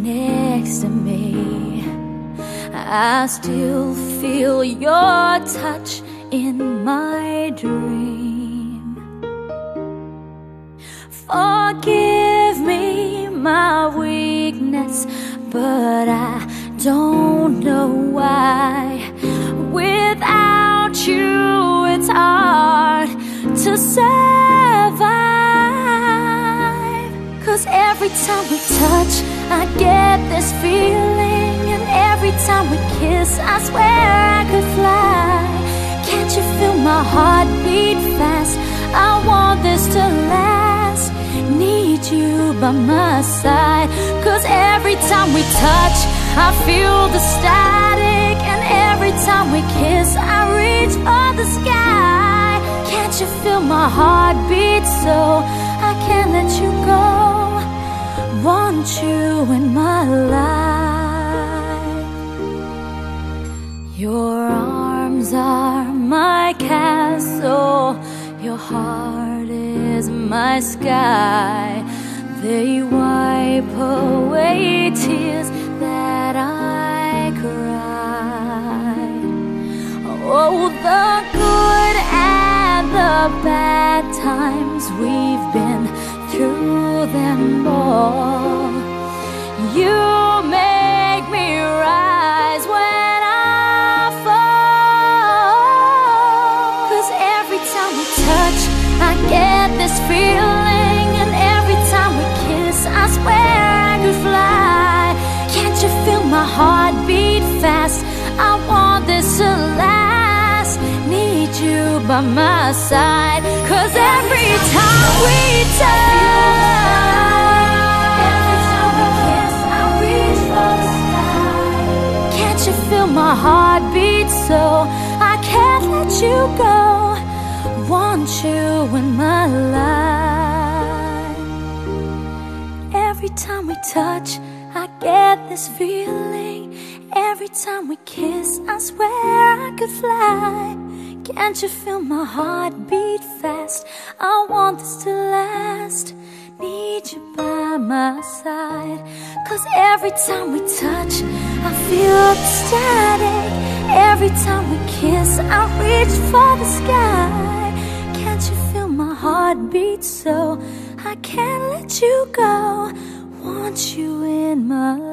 next to me. I still feel your touch in my dream. Forgive me my weakness, but I don't know why. Without you, it's hard to survive. 'Cause every time we touch, I get this feeling, and every time we kiss, I swear I could fly. Can't you feel my heart beat fast? I want this to last. Need you by my side. 'Cause every time we touch, I feel the static, and every time we kiss, I reach for the sky. Can't you feel my heart beat so I can't let you go? Want you in my life. Your arms are my castle, your heart is my sky. They wipe away tears that I cried. Oh, the good and the bad times, we've been through them all. You make me rise when I fall. 'Cause every time we touch, I get this feeling, and every time we kiss, I swear I could fly. Can't you feel my heart beat fast? I want this to last. Need you by my side. 'Cause every time we touch, every time we kiss, I reach for the sky. Can't you feel my heart beat so I can't let you go? Want you in my life. Every time we touch, I get this feeling. Every time we kiss, I swear I could fly. Can't you feel my heart beat fast? I want this to last. Need you by my side. 'Cause every time we touch, I feel the static. Every time we kiss, I reach for the sky. Can't you feel my heart beat so I can't let you go? Want you in my life.